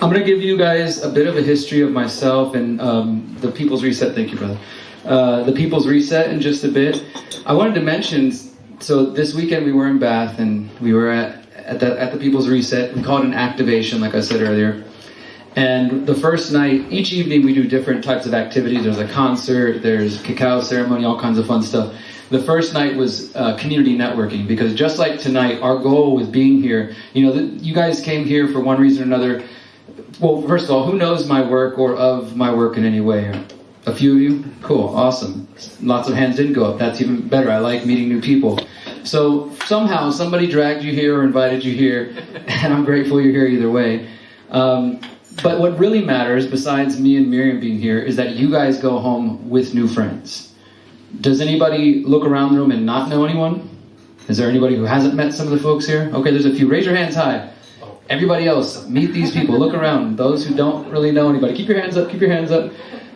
I'm going to give you guys a bit of a history of myself and the People's Reset. Thank you, brother. The People's Reset in just a bit. I wanted to mention, so this weekend we were in Bath and we were at the People's Reset. We call it an activation, like I said earlier. And the first night, each evening we do different types of activities. There's a concert, there's cacao ceremony, all kinds of fun stuff. The first night was community networking, because just like tonight, our goal with being here, you guys came here for one reason or another. Well, first of all, who knows my work or of my work in any way? A few of you? Cool, awesome. Lots of hands didn't go up. That's even better. I like meeting new people. So somehow somebody dragged you here or invited you here, and I'm grateful you're here either way. But what really matters, besides me and Miriam being here, is that you guys go home with new friends. Does anybody look around the room and not know anyone? Is there anybody who hasn't met some of the folks here? Okay, there's a few. Raise your hands high. Everybody else, meet these people. Look around. Those who don't really know anybody, keep your hands up, keep your hands up.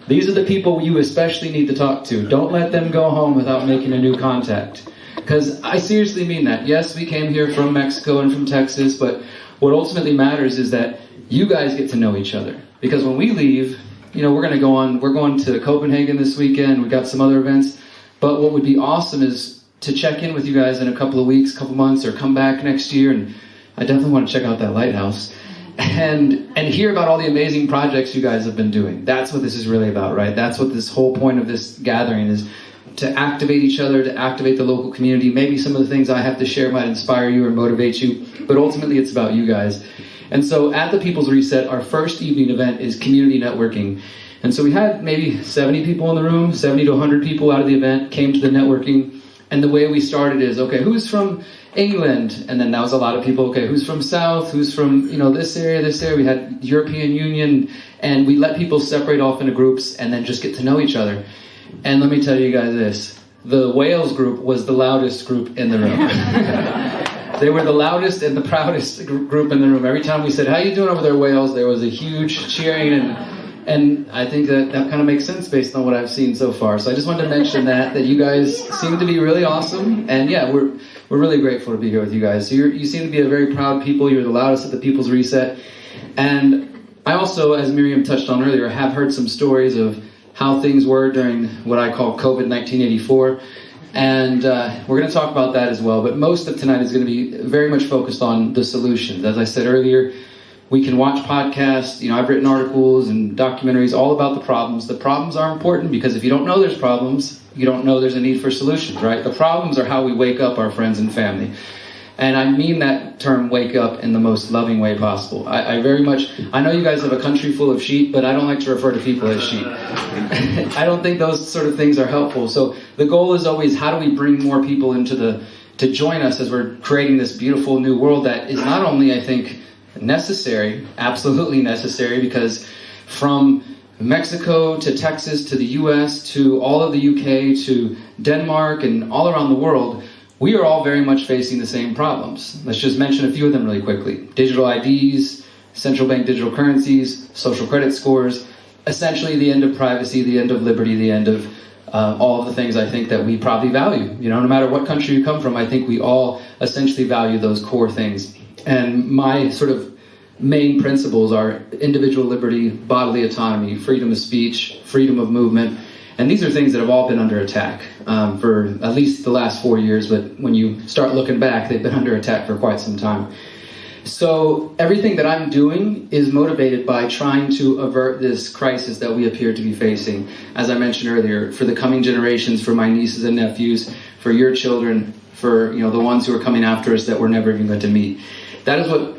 These are the people you especially need to talk to. Don't let them go home without making a new contact. Because I seriously mean that. Yes, we came here from Mexico and from Texas, but what ultimately matters is that you guys get to know each other. Because when we leave, we're going to Copenhagen this weekend. We got some other events. But what would be awesome is to check in with you guys in a couple of weeks, couple months, or come back next year. And I definitely want to check out that lighthouse and hear about all the amazing projects you guys have been doing. That's what this is really about, right? That's what this whole point of this gathering is, to activate each other, to activate the local community. Maybe some of the things I have to share might inspire you or motivate you, but ultimately it's about you guys. And so at the People's Reset, our first evening event is community networking. And so we had maybe 70 people in the room, 70 to 100 people out of the event came to the networking. And the way we started is, okay, who's from England? And then that was a lot of people. Okay, who's from South? Who's from, this area, this area? We had European Union, and we let people separate off into groups and then just get to know each other. And let me tell you guys this, the Wales group was the loudest group in the room. They were the loudest and the proudest group in the room. Every time we said, how you doing over there, Wales? There was a huge cheering, and I think that kind of makes sense based on what I've seen so far. So I just wanted to mention that you guys seem to be really awesome. And yeah, we're really grateful to be here with you guys. So you seem to be a very proud people. You're the loudest at the People's Reset. And I also, as Miriam touched on earlier, have heard some stories of how things were during what I call COVID 1984. And we're going to talk about that as well. But most of tonight is going to be very much focused on the solutions. As I said earlier, we can watch podcasts. I've written articles and documentaries all about the problems. The problems are important because if you don't know there's problems, you don't know there's a need for solutions, right? The problems are how we wake up our friends and family. And I mean that term wake up in the most loving way possible. I know you guys have a country full of sheep, but I don't like to refer to people as sheep. I don't think those sort of things are helpful. So the goal is always, how do we bring more people to join us as we're creating this beautiful new world that is not only, I think, necessary, absolutely necessary, because from Mexico to Texas to the US to all of the UK to Denmark and all around the world, we are all very much facing the same problems. Let's just mention a few of them really quickly. Digital IDs, central bank digital currencies, social credit scores, essentially the end of privacy, the end of liberty, the end of all of the things I think that we probably value. No matter what country you come from, I think we all essentially value those core things. And my sort of main principles are individual liberty, bodily autonomy, freedom of speech, freedom of movement. And these are things that have all been under attack for at least the last 4 years, but when you start looking back, they've been under attack for quite some time. So everything that I'm doing is motivated by trying to avert this crisis that we appear to be facing, as I mentioned earlier, for the coming generations, for my nieces and nephews, for your children, for the ones who are coming after us that we're never even going to meet. That is what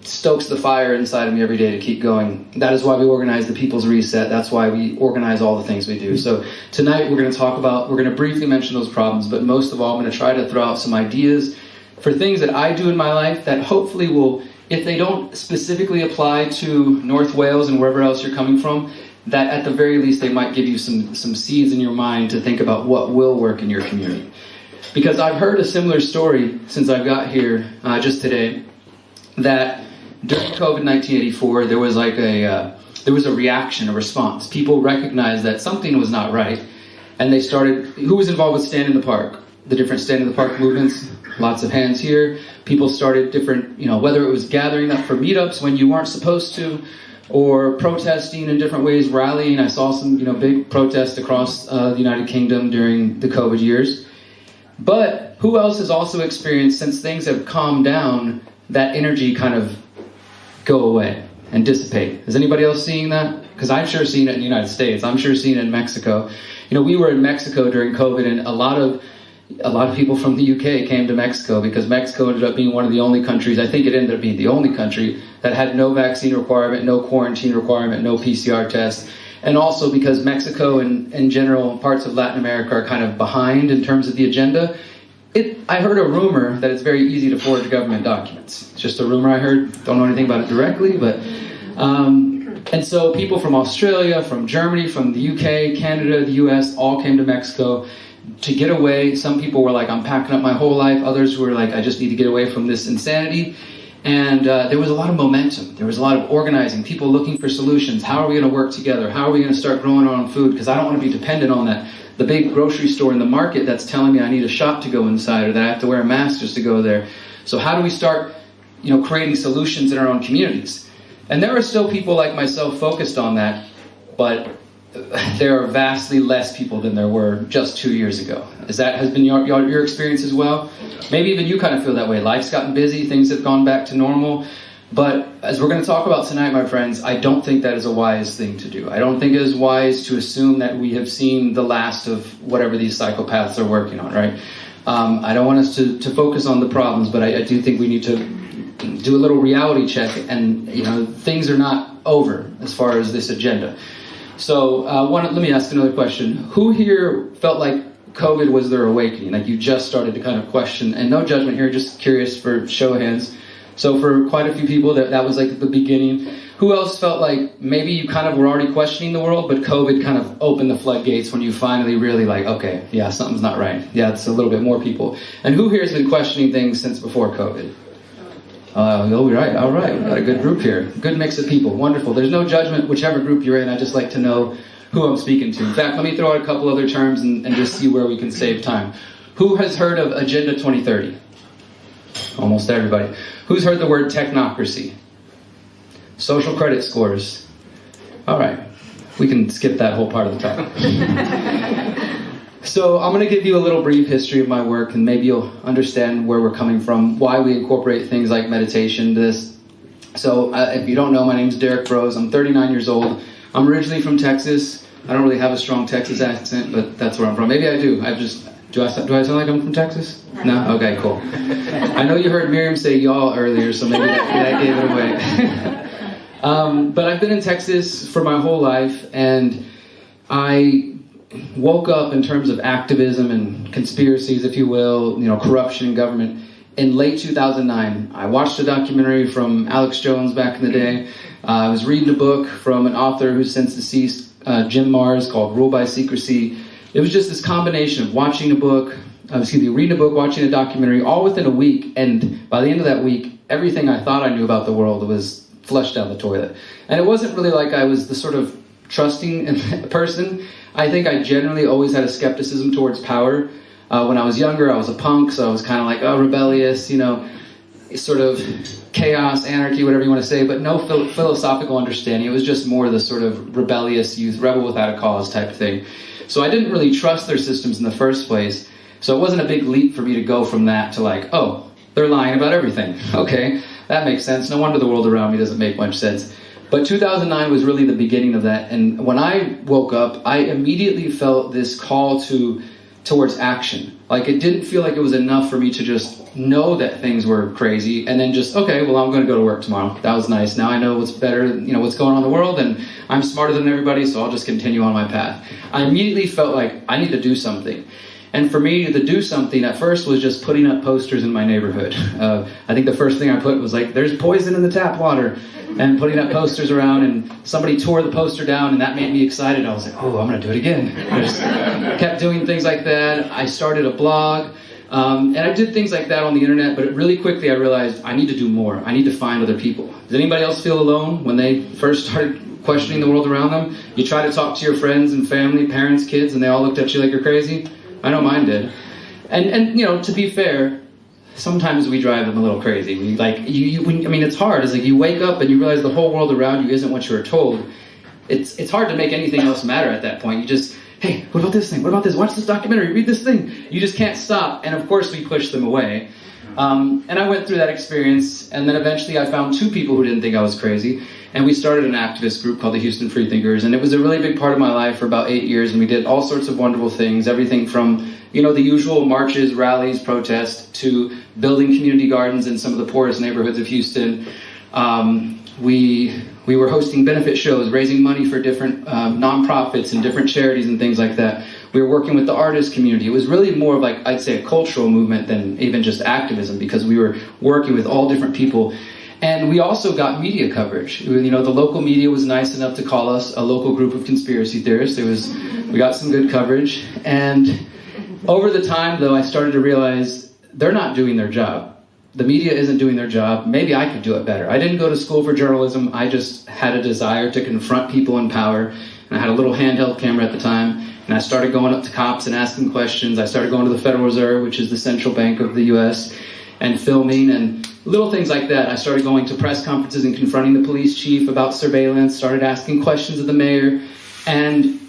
stokes the fire inside of me every day to keep going. That is why we organize the People's Reset. That's why we organize all the things we do. So tonight we're going to briefly mention those problems, but most of all I'm going to try to throw out some ideas for things that I do in my life that hopefully will, if they don't specifically apply to North Wales and wherever else you're coming from, that at the very least they might give you some seeds in your mind to think about what will work in your community. Because I've heard a similar story since I got here just today, that during COVID 1984, there was a reaction, a response. People recognized that something was not right, and they started. Who was involved with Stand in the Park? The different Stand in the Park movements. lots of hands here. People started different, whether it was gathering up for meetups when you weren't supposed to, or protesting in different ways, rallying. I saw some, big protests across the United Kingdom during the COVID years. But who else has also experienced, since things have calmed down, that energy kind of go away and dissipate? Is anybody else seeing that? Because I've sure seen it in the United States. I'm sure seeing it in Mexico. We were in Mexico during COVID, and a lot of people from the UK came to Mexico because Mexico ended up being one of the only countries, I think it ended up being the only country, that had no vaccine requirement, no quarantine requirement, no PCR test. And also because Mexico and in general parts of Latin America are kind of behind in terms of the agenda. I heard a rumor that it's very easy to forge government documents. It's just a rumor I heard. Don't know anything about it directly, but... and so people from Australia, from Germany, from the UK, Canada, the US, all came to Mexico to get away. Some people were like, I'm packing up my whole life. Others were like, I just need to get away from this insanity. And there was a lot of momentum. There was a lot of organizing, people looking for solutions. How are we going to work together? How are we going to start growing our own food? Because I don't want to be dependent on the big grocery store in the market that's telling me I need a shop to go inside, or that I have to wear a mask just to go there. So how do we start, creating solutions in our own communities? And there are still people like myself focused on that, but there are vastly less people than there were just 2 years ago. Has been your experience as well? Maybe even you kind of feel that way. Life's gotten busy, things have gone back to normal. But as we're going to talk about tonight, my friends, I don't think that is a wise thing to do. I don't think it is wise to assume that we have seen the last of whatever these psychopaths are working on, right? I don't want us to focus on the problems, but I do think we need to do a little reality check, and things are not over as far as this agenda. So let me ask another question. Who here felt like COVID was their awakening? Like you just started to kind of question, and no judgment here, just curious for show of hands. So for quite a few people, that was like the beginning. Who else felt like maybe you kind of were already questioning the world, but COVID kind of opened the floodgates when you finally really like, okay, yeah, something's not right. Yeah, it's a little bit more people. And who here has been questioning things since before COVID? Right. All right. We've got a good group here. Good mix of people. Wonderful. There's no judgment, whichever group you're in. I just like to know who I'm speaking to. In fact, let me throw out a couple other terms and just see where we can save time. Who has heard of Agenda 2030? Almost everybody. Who's heard the word technocracy? Social credit scores. All right. We can skip that whole part of the topic. So I'm going to give you a little brief history of my work, and maybe you'll understand where we're coming from, why we incorporate things like meditation into this. So if you don't know, my name's Derrick Broze. I'm 39 years old. I'm originally from Texas. I don't really have a strong Texas accent, but that's where I'm from. Maybe I do. Do I sound like I'm from Texas? No? Okay, cool. I know you heard Miriam say y'all earlier, so maybe that gave it away. But I've been in Texas for my whole life, and I woke up in terms of activism and conspiracies, if you will, corruption in government, in late 2009. I watched a documentary from Alex Jones back in the day. I was reading a book from an author who's since deceased, Jim Marrs, called Rule by Secrecy. It was just this combination of reading a book, watching a documentary, all within a week. And by the end of that week, everything I thought I knew about the world was flushed down the toilet. And it wasn't really like I was the sort of trusting person. I think I generally always had a skepticism towards power. When I was younger, I was a punk, so I was kind of like, rebellious, sort of chaos, anarchy, whatever you want to say, but no philosophical understanding. It was just more the sort of rebellious youth, rebel without a cause type of thing. So I didn't really trust their systems in the first place. So it wasn't a big leap for me to go from that to like, oh, they're lying about everything. Okay, that makes sense. No wonder the world around me doesn't make much sense. But 2009 was really the beginning of that. And when I woke up, I immediately felt this call towards action. Like it didn't feel like it was enough for me to just know that things were crazy and then just, okay, well, I'm going to go to work tomorrow. That was nice. Now I know what's better, what's going on in the world, and I'm smarter than everybody, so I'll just continue on my path. I immediately felt like I need to do something. And for me to do something at first was just putting up posters in my neighborhood. I think the first thing I put was like, there's poison in the tap water, and putting up posters around, and somebody tore the poster down, and that made me excited. I was like, oh, I'm going to do it again. I just kept doing things like that. I started a blog, and I did things like that on the internet, but really quickly I realized I need to do more. I need to find other people. Does anybody else feel alone when they first started questioning the world around them? You try to talk to your friends and family, parents, kids, and they all looked at you like you're crazy? I know mine did. And to be fair, sometimes we drive them a little crazy. We it's hard. It's like you wake up and you realize the whole world around you isn't what you were told. It's hard to make anything else matter at that point. You just, hey, what about this thing? What about this? Watch this documentary, read this thing. You just can't stop. And of course we push them away. And I went through that experience, and then eventually I found 2 people who didn't think I was crazy, and we started an activist group called the Houston Freethinkers, and it was a really big part of my life for about 8 years, and we did all sorts of wonderful things, everything from, the usual marches, rallies, protests, to building community gardens in some of the poorest neighborhoods of Houston. We were hosting benefit shows, raising money for different nonprofits and different charities and things like that. We were working with the artist community. It was really more of I'd say a cultural movement than even just activism, because we were working with all different people. And we also got media coverage. The local media was nice enough to call us a local group of conspiracy theorists. We got some good coverage. And over the time, though, I started to realize they're not doing their job. The media isn't doing their job. Maybe I could do it better. I didn't go to school for journalism. I just had a desire to confront people in power. And I had a little handheld camera at the time. And I started going up to cops and asking questions. I started going to the Federal Reserve, which is the central bank of the U.S., and filming and little things like that. I started going to press conferences and confronting the police chief about surveillance, started asking questions of the mayor. And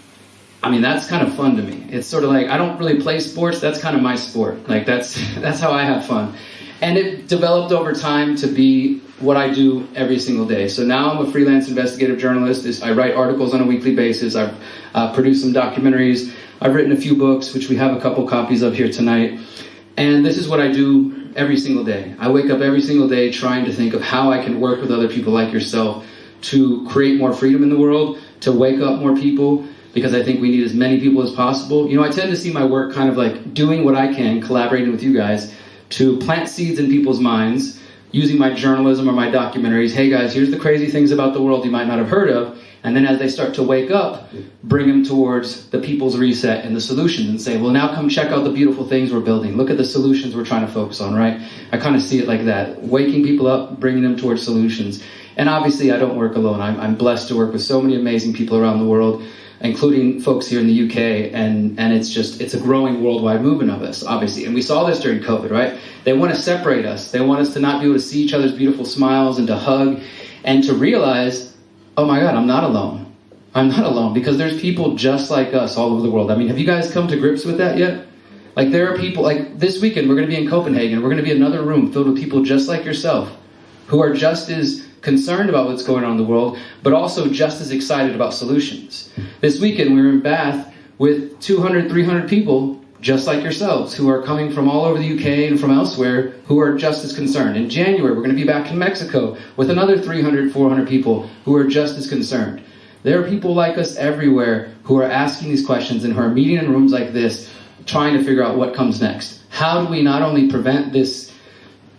that's kind of fun to me. It's sort of like, I don't really play sports. That's kind of my sport. That's how I have fun. And it developed over time to be what I do every single day. So now I'm a freelance investigative journalist. I write articles on a weekly basis. I've produced some documentaries. I've written a few books, which we have a couple copies of here tonight. And this is what I do every single day. I wake up every single day trying to think of how I can work with other people like yourself to create more freedom in the world, to wake up more people, because I think we need as many people as possible. I tend to see my work kind of like doing what I can, collaborating with you guys, to plant seeds in people's minds, using my journalism or my documentaries. Hey guys, here's the crazy things about the world you might not have heard of. And then as they start to wake up, bring them towards the people's reset and the solutions, and say, well, now come check out the beautiful things we're building. Look at the solutions we're trying to focus on, right? I kind of see it like that. Waking people up, bringing them towards solutions. And obviously I don't work alone. I'm blessed to work with so many amazing people around the world, including folks here in the UK, and it's a growing worldwide movement of us, obviously. And we saw this during COVID, right? They want to separate us. They want us to not be able to see each other's beautiful smiles and to hug and to realize, oh my God, I'm not alone. I'm not alone, because there's people just like us all over the world. Have you guys come to grips with that yet? There are people, this weekend we're going to be in Copenhagen. We're going to be in another room filled with people just like yourself, who are just as concerned about what's going on in the world, but also just as excited about solutions. This weekend we were in Bath with 200, 300 people just like yourselves, who are coming from all over the UK and from elsewhere, who are just as concerned. In January we're going to be back in Mexico with another 300, 400 people who are just as concerned. There are people like us everywhere who are asking these questions and who are meeting in rooms like this, trying to figure out what comes next. How do we not only prevent this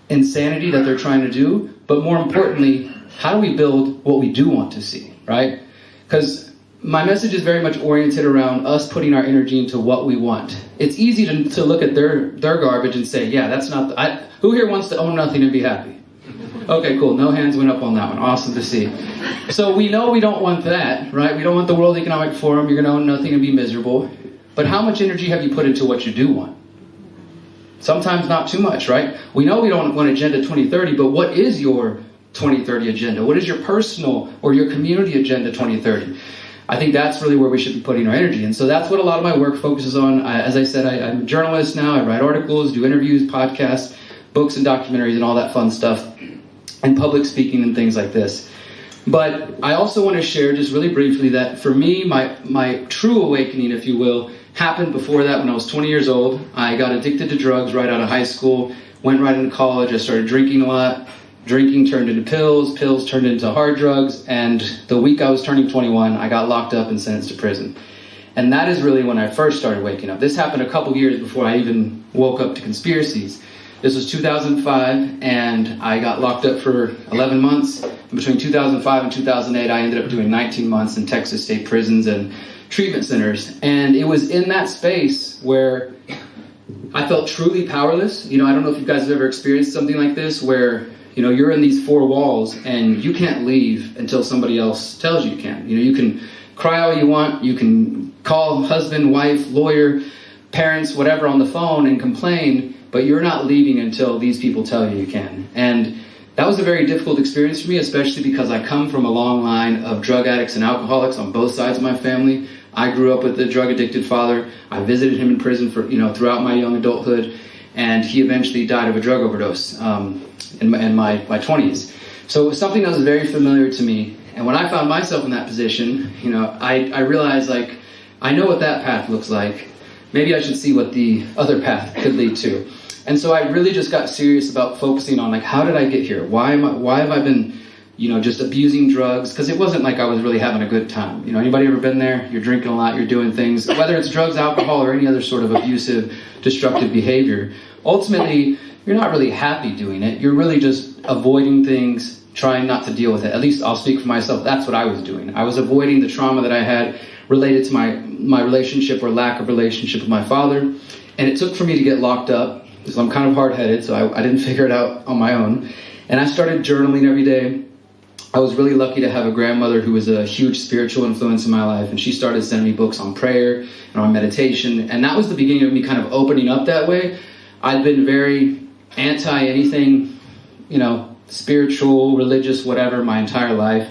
insanity that they're trying to do, but more importantly, how do we build what we do want to see, right? Because my message is very much oriented around us putting our energy into what we want. It's easy to look at their garbage and say, yeah, that's not, who here wants to own nothing and be happy? Okay, cool, no hands went up on that one, awesome to see. So we know we don't want that, right? We don't want the World Economic Forum, you're gonna own nothing and be miserable. But how much energy have you put into what you do want? Sometimes not too much, right? We know we don't want Agenda 2030, but what is your 2030 agenda? What is your personal or your community agenda 2030? I think that's really where we should be putting our energy. And so that's what a lot of my work focuses on. As I said, I'm a journalist now. I write articles, do interviews, podcasts, books and documentaries and all that fun stuff, and public speaking and things like this. But I also want to share just really briefly that for me, my true awakening, if you will, happened before that when I was 20 years old. I got addicted to drugs right out of high school, went right into college. I started drinking a lot. Drinking turned into pills, pills turned into hard drugs, and the week I was turning 21, I got locked up and sentenced to prison. And that is really when I first started waking up. This happened a couple years before I even woke up to conspiracies. This was 2005, and I got locked up for 11 months. And between 2005 and 2008, I ended up doing 19 months in Texas state prisons and treatment centers. And it was in that space where I felt truly powerless. I don't know if you guys have ever experienced something like this, where you're in these four walls and you can't leave until somebody else tells you you can. You can cry all you want, you can call husband, wife, lawyer, parents, whatever on the phone and complain, but you're not leaving until these people tell you you can. And that was a very difficult experience for me, especially because I come from a long line of drug addicts and alcoholics on both sides of my family. I grew up with a drug-addicted father. I visited him in prison for, throughout my young adulthood, and he eventually died of a drug overdose in my 20s. So it was something that was very familiar to me. And when I found myself in that position, I realized, like, I know what that path looks like. Maybe I should see what the other path could lead to. And so I really just got serious about focusing on, like, how did I get here? Why have I been, just abusing drugs? Because it wasn't like I was really having a good time. Anybody ever been there? You're drinking a lot, you're doing things, whether it's drugs, alcohol, or any other sort of abusive, destructive behavior. Ultimately, you're not really happy doing it. You're really just avoiding things, trying not to deal with it. At least I'll speak for myself. That's what I was doing. I was avoiding the trauma that I had related to my relationship or lack of relationship with my father. And it took for me to get locked up. So I'm kind of hard-headed, so I didn't figure it out on my own. And I started journaling every day. I was really lucky to have a grandmother who was a huge spiritual influence in my life, and she started sending me books on prayer and on meditation. And that was the beginning of me kind of opening up that way. I'd been very anti-anything, spiritual, religious, whatever, my entire life.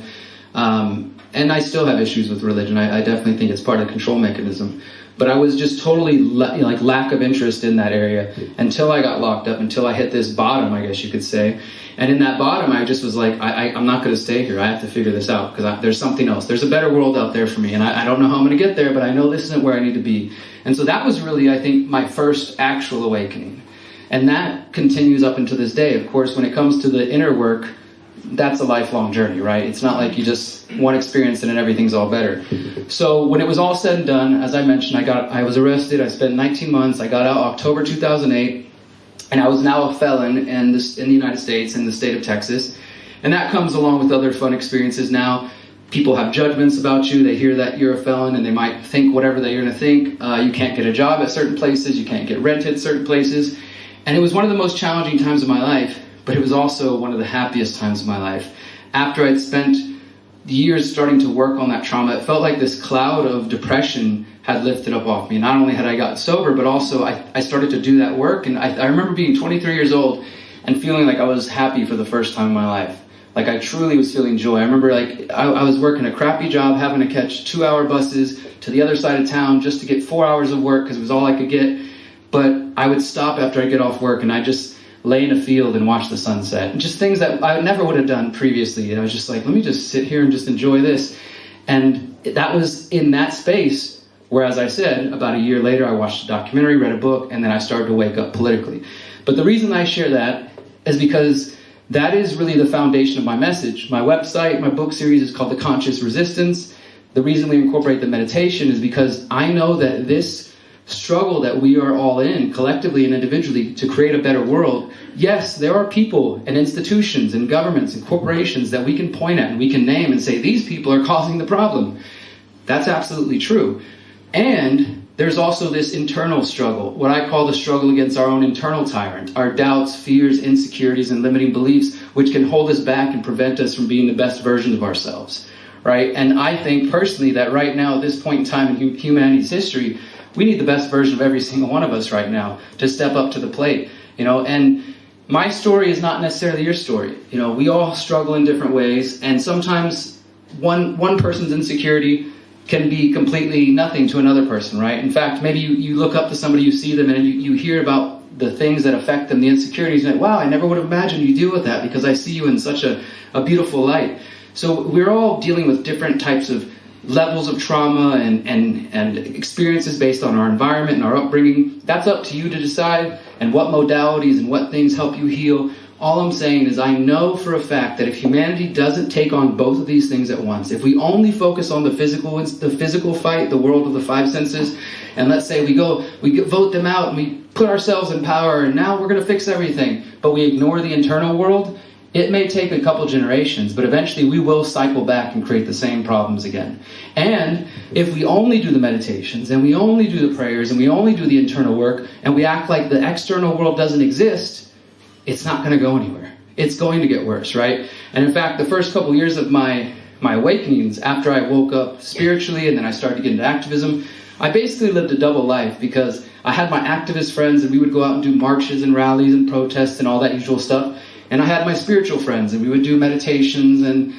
And I still have issues with religion. I definitely think it's part of the control mechanism. But I was just totally lack of interest in that area until I got locked up, until I hit this bottom, I guess you could say. And in that bottom, I just was like, I'm not going to stay here. I have to figure this out because there's something else. There's a better world out there for me. And I don't know how I'm going to get there, but I know this isn't where I need to be. And so that was really, I think, my first actual awakening. And that continues up until this day. Of course, when it comes to the inner work, that's a lifelong journey, right? It's not like you just one experience and then everything's all better. So when it was all said and done, as I mentioned, I was arrested. I spent 19 months. I got out October 2008, and I was now a felon in the United States, in the state of Texas. And that comes along with other fun experiences. Now, people have judgments about you. They hear that you're a felon, and they might think whatever they're going to think. You can't get a job at certain places. You can't get rented at certain places. And it was one of the most challenging times of my life. But it was also one of the happiest times of my life. After I'd spent years starting to work on that trauma, it felt like this cloud of depression had lifted up off me. Not only had I gotten sober, but also I started to do that work. And I remember being 23 years old and feeling like I was happy for the first time in my life. Like I truly was feeling joy. I remember I was working a crappy job, having to catch 2-hour buses to the other side of town just to get 4 hours of work because it was all I could get. But I would stop after I get off work and I just lay in a field and watch the sunset. And just things that I never would have done previously. And I was just like, let me just sit here and just enjoy this. And that was in that space where, as I said, about a year later, I watched a documentary, read a book, and then I started to wake up politically. But the reason I share that is because that is really the foundation of my message. My website, my book series is called The Conscious Resistance. The reason we incorporate the meditation is because I know that this struggle that we are all in, collectively and individually, to create a better world, yes, there are people and institutions and governments and corporations that we can point at and we can name and say, these people are causing the problem. That's absolutely true. And there's also this internal struggle, what I call the struggle against our own internal tyrant, our doubts, fears, insecurities, and limiting beliefs, which can hold us back and prevent us from being the best versions of ourselves, right? And I think personally that right now, at this point in time in humanity's history, we need the best version of every single one of us right now to step up to the plate, and my story is not necessarily your story. We all struggle in different ways, and sometimes one person's insecurity can be completely nothing to another person, right? In fact, maybe you look up to somebody, you see them, and you hear about the things that affect them, the insecurities, and wow, I never would have imagined you deal with that because I see you in such a beautiful light. So we're all dealing with different types of levels of trauma and experiences based on our environment and our upbringing. That's up to you to decide, and what modalities and what things help you heal. All I'm saying is I know for a fact that if humanity doesn't take on both of these things at once, if we only focus on the physical fight, the world of the five senses, and let's say we vote them out and we put ourselves in power and now we're going to fix everything, but we ignore the internal world, it may take a couple generations, but eventually we will cycle back and create the same problems again. And if we only do the meditations, and we only do the prayers, and we only do the internal work, and we act like the external world doesn't exist, it's not going to go anywhere. It's going to get worse, right? And in fact, the first couple years of my awakenings, after I woke up spiritually, and then I started to get into activism, I basically lived a double life because I had my activist friends and we would go out and do marches and rallies and protests and all that usual stuff. And I had my spiritual friends and we would do meditations and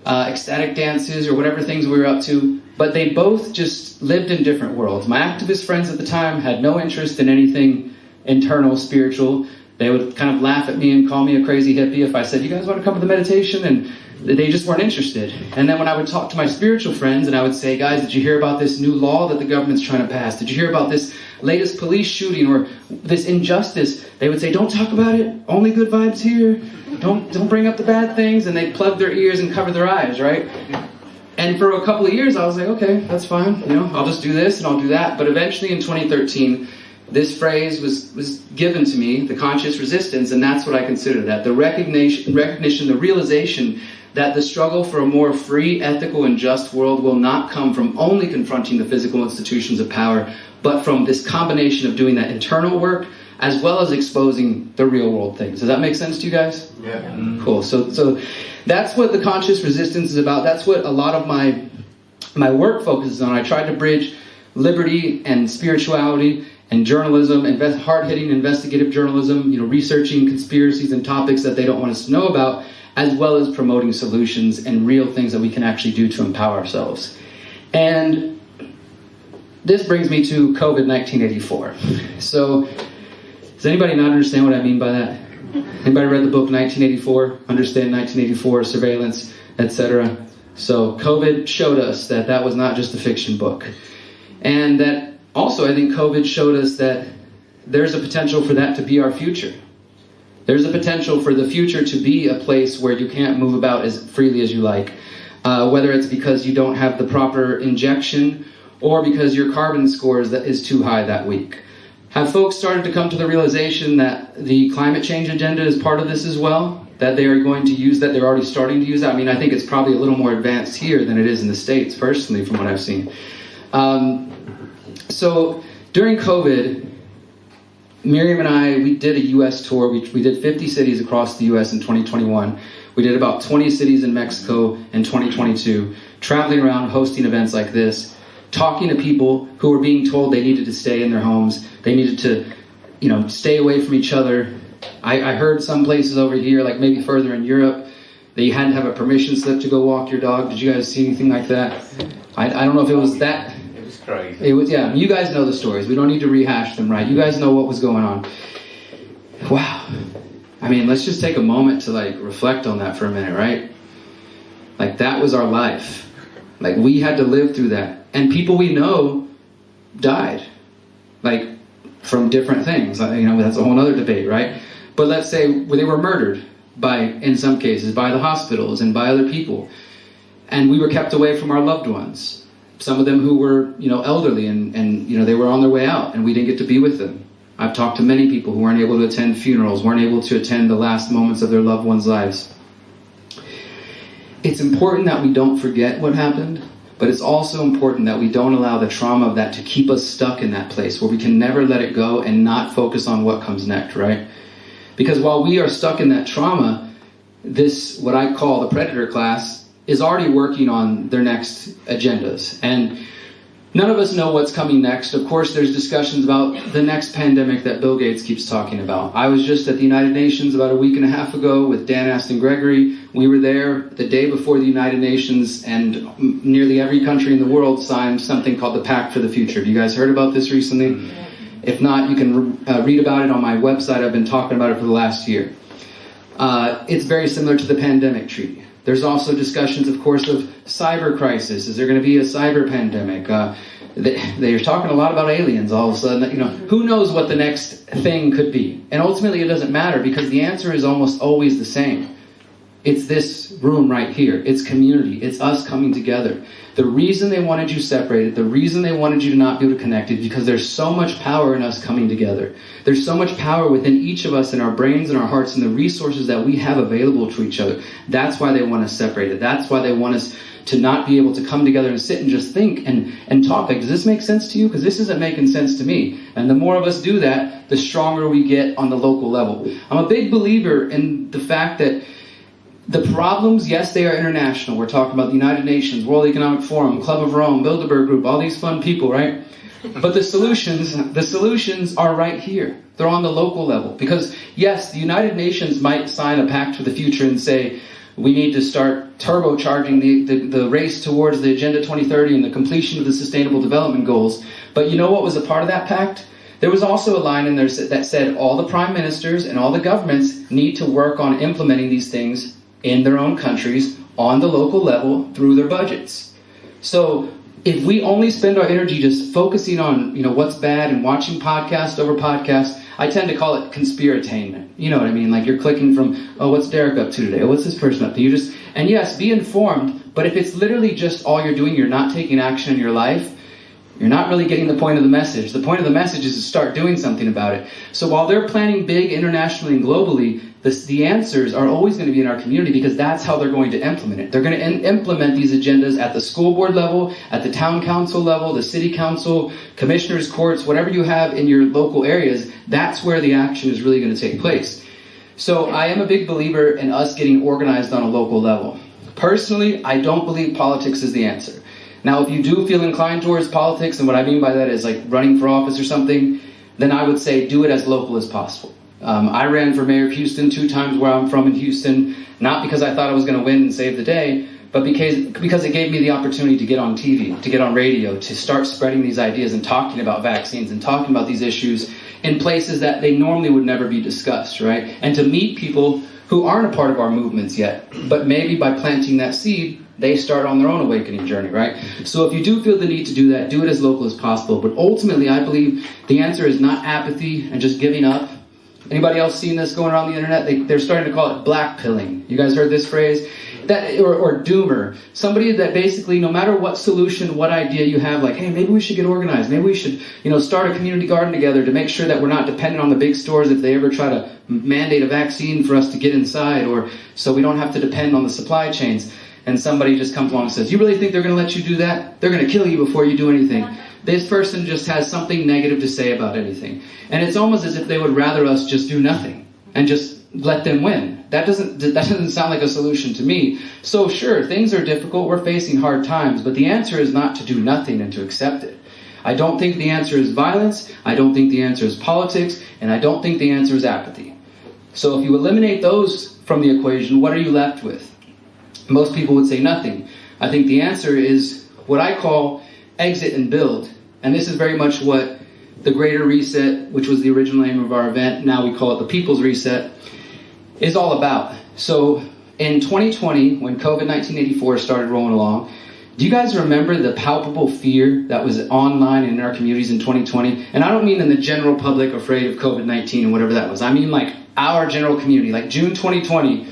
ecstatic dances or whatever things we were up to. But they both just lived in different worlds. My activist friends at the time had no interest in anything internal, spiritual. They would kind of laugh at me and call me a crazy hippie if I said, you guys want to come to the meditation? And they just weren't interested. And then when I would talk to my spiritual friends and I would say, guys, did you hear about this new law that the government's trying to pass? Did you hear about this latest police shooting or this injustice? They would say, don't talk about it. Only good vibes here. Don't bring up the bad things. And they'd plug their ears and cover their eyes, right? And for a couple of years, I was like, okay, that's fine. I'll just do this and I'll do that. But eventually in 2013, this phrase was given to me, the conscious resistance, and that's what I consider that. The recognition, the realization that the struggle for a more free, ethical, and just world will not come from only confronting the physical institutions of power, but from this combination of doing that internal work as well as exposing the real world things. Does that make sense to you guys? Yeah. Cool. So that's what the conscious resistance is about. That's what a lot of my work focuses on. I tried to bridge liberty and spirituality and journalism, hard-hitting investigative journalism, researching conspiracies and topics that they don't want us to know about, as well as promoting solutions and real things that we can actually do to empower ourselves. And this brings me to COVID 1984. So, does anybody not understand what I mean by that? Anybody read the book 1984? Understand 1984, surveillance, etc.? So, COVID showed us that that was not just a fiction book. And that also, I think COVID showed us that there's a potential for that to be our future. There's a potential for the future to be a place where you can't move about as freely as you like. Whether it's because you don't have the proper injection or because your carbon score is too high that week. Have folks started to come to the realization that the climate change agenda is part of this as well? That they are going to use that, they're already starting to use that? I mean, I think it's probably a little more advanced here than it is in the States, personally, from what I've seen. So during COVID, Miriam and I, we did a U.S. tour. We did 50 cities across the U.S. in 2021. We did about 20 cities in Mexico in 2022, traveling around, hosting events like this, talking to people who were being told they needed to stay in their homes. They needed to, stay away from each other. I heard some places over here, like maybe further in Europe, that you had to have a permission slip to go walk your dog. Did you guys see anything like that? I don't know if it was that. Crazy. It was, yeah. You guys know the stories. We don't need to rehash them, right? You guys know what was going on. Wow. I mean, let's just take a moment to reflect on that for a minute, right? That was our life. We had to live through that, and people we know died, from different things. That's a whole other debate, right? But let's say they were murdered in some cases, by the hospitals and by other people, and we were kept away from our loved ones. Some of them who were, elderly and they were on their way out and we didn't get to be with them. I've talked to many people who weren't able to attend funerals, weren't able to attend the last moments of their loved ones' lives. It's important that we don't forget what happened, but it's also important that we don't allow the trauma of that to keep us stuck in that place where we can never let it go and not focus on what comes next, right? Because while we are stuck in that trauma, this, what I call the predator class, is already working on their next agendas. And none of us know what's coming next. Of course, there's discussions about the next pandemic that Bill Gates keeps talking about. I was just at the United Nations about a week and a half ago with Dan Aston Gregory. We were there the day before the United Nations, and nearly every country in the world signed something called the Pact for the Future. Have you guys heard about this recently? If not, you can read about it on my website. I've been talking about it for the last year. It's very similar to the pandemic treaty. There's also discussions, of course, of cyber crisis. Is there going to be a cyber pandemic? They're talking a lot about aliens all of a sudden. Who knows what the next thing could be? And ultimately, it doesn't matter because the answer is almost always the same. It's this room right here. It's community. It's us coming together. The reason they wanted you separated, the reason they wanted you to not be able to connect is because there's so much power in us coming together. There's so much power within each of us in our brains and our hearts and the resources that we have available to each other. That's why they want us separated. That's why they want us to not be able to come together and sit and just think and talk. Does this make sense to you? Because this isn't making sense to me. And the more of us do that, the stronger we get on the local level. I'm a big believer in the fact that the problems, yes, they are international. We're talking about the United Nations, World Economic Forum, Club of Rome, Bilderberg Group, all these fun people, right? But the solutions are right here. They're on the local level. Because yes, the United Nations might sign a pact for the future and say, we need to start turbocharging the race towards the Agenda 2030 and the completion of the Sustainable Development Goals. But you know what was a part of that pact? There was also a line in there that said all the prime ministers and all the governments need to work on implementing these things in their own countries on the local level through their budgets. So if we only spend our energy just focusing on, what's bad and watching podcast over podcast, I tend to call it conspiratainment. You know what I mean? Like you're clicking from, oh, what's Derrick up to today? Oh, what's this person up to? And yes, be informed, but if it's literally just all you're doing, you're not taking action in your life, you're not really getting the point of the message. The point of the message is to start doing something about it. So while they're planning big internationally and globally, the answers are always going to be in our community because that's how they're going to implement it. They're going to implement these agendas at the school board level, at the town council level, the city council, commissioners' courts, whatever you have in your local areas, that's where the action is really going to take place. So I am a big believer in us getting organized on a local level. Personally, I don't believe politics is the answer. Now, if you do feel inclined towards politics, and what I mean by that is like running for office or something, then I would say do it as local as possible. I ran for mayor of Houston 2 times where I'm from in Houston, not because I thought I was going to win and save the day, but because it gave me the opportunity to get on TV, to get on radio, to start spreading these ideas and talking about vaccines and talking about these issues in places that they normally would never be discussed, right? And to meet people who aren't a part of our movements yet, but maybe by planting that seed, they start on their own awakening journey, right? So if you do feel the need to do that, do it as local as possible. But ultimately, I believe the answer is not apathy and just giving up. Anybody else seen this going around the internet? They're starting to call it black pilling. You guys heard this phrase? Or doomer. Somebody that basically, no matter what solution, what idea you have, like, hey, maybe we should get organized. Maybe we should, start a community garden together to make sure that we're not dependent on the big stores if they ever try to mandate a vaccine for us to get inside, or so we don't have to depend on the supply chains. And somebody just comes along and says, you really think they're going to let you do that? They're going to kill you before you do anything. This person just has something negative to say about anything. And it's almost as if they would rather us just do nothing and just let them win. That doesn't sound like a solution to me. So sure, things are difficult. We're facing hard times. But the answer is not to do nothing and to accept it. I don't think the answer is violence. I don't think the answer is politics. And I don't think the answer is apathy. So if you eliminate those from the equation, what are you left with? Most people would say nothing. I think the answer is what I call exit and build. And this is very much what the Greater Reset, which was the original name of our event, now we call it the People's Reset, is all about. So in 2020, when COVID-19 84 started rolling along, do you guys remember the palpable fear that was online in our communities in 2020? And I don't mean in the general public afraid of COVID-19 and whatever that was. I mean like our general community. Like June 2020,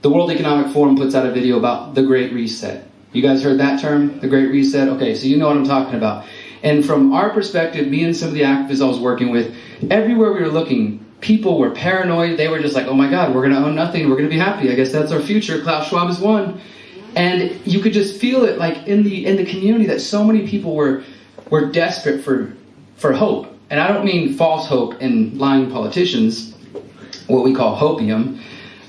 the World Economic Forum puts out a video about the Great Reset. You guys heard that term, the Great Reset? Okay, so you know what I'm talking about. And from our perspective, me and some of the activists I was working with, everywhere we were looking, people were paranoid. They were just like, oh my God, we're going to own nothing. We're going to be happy. I guess that's our future. Klaus Schwab has won. And you could just feel it like in the community that so many people were desperate for hope. And I don't mean false hope in lying politicians, what we call hopium,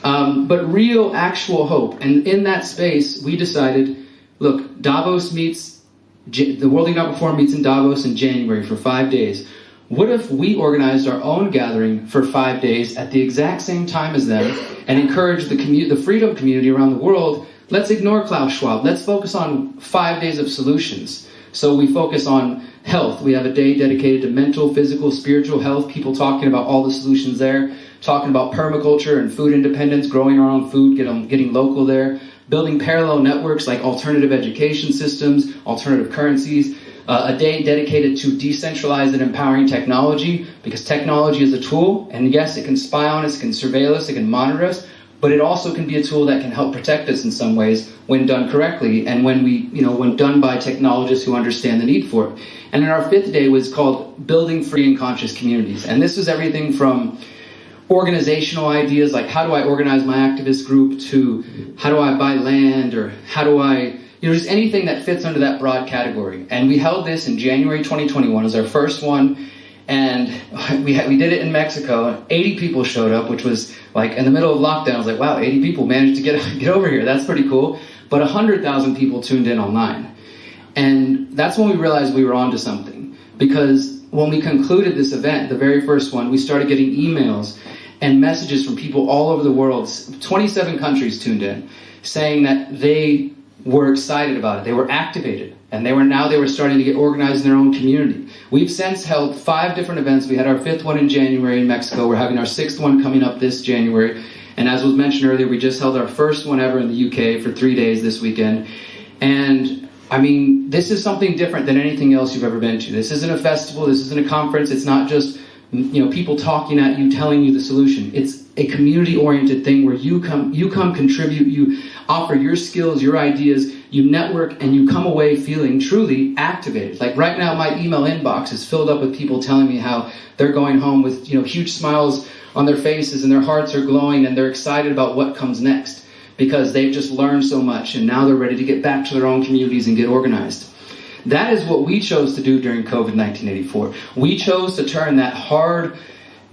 but real, actual hope. And in that space, we decided, look, Davos meets, the World Economic Forum meets in Davos in January for 5 days. What if we organized our own gathering for 5 days at the exact same time as them and encouraged the freedom community around the world? Let's ignore Klaus Schwab. Let's focus on 5 days of solutions. So we focus on health. We have a day dedicated to mental, physical, spiritual health. People talking about all the solutions there. Talking about permaculture and food independence, growing our own food, getting local there. Building parallel networks like alternative education systems, alternative currencies. A day dedicated to decentralized and empowering technology, because technology is a tool, and yes, it can spy on us, it can surveil us, it can monitor us, but it also can be a tool that can help protect us in some ways when done correctly, and when done by technologists who understand the need for it. And then our 5th day was called Building Free and Conscious Communities, and this was everything from organizational ideas like how do I organize my activist group to how do I buy land, or how do I just anything that fits under that broad category. And we held this in January 2021 as our first one, and we did it in Mexico. 80 people showed up, which was like in the middle of lockdown. I was like, wow, 80 people managed to get over here. That's pretty cool. But 100,000 people tuned in online. And that's when we realized we were onto something. because when we concluded this event, the very first one, we started getting emails and messages from people all over the world. 27 countries tuned in, saying that they were excited about it. They were activated, and they were starting to get organized in their own community. We've since held 5 different events. We had our 5th one in January in Mexico. We're having our 6th one coming up this January. And as was mentioned earlier, we just held our first one ever in the UK for 3 days this weekend. And I mean, this is something different than anything else you've ever been to. This isn't a festival. This isn't a conference. It's not just, people talking at you, telling you the solution. It's a community-oriented thing where you come contribute, you offer your skills, your ideas, you network, and you come away feeling truly activated. Like right now, my email inbox is filled up with people telling me how they're going home with huge smiles on their faces, and their hearts are glowing, and they're excited about what comes next because they've just learned so much, and now they're ready to get back to their own communities and get organized. That is what we chose to do during COVID 1984. We chose to turn that hard,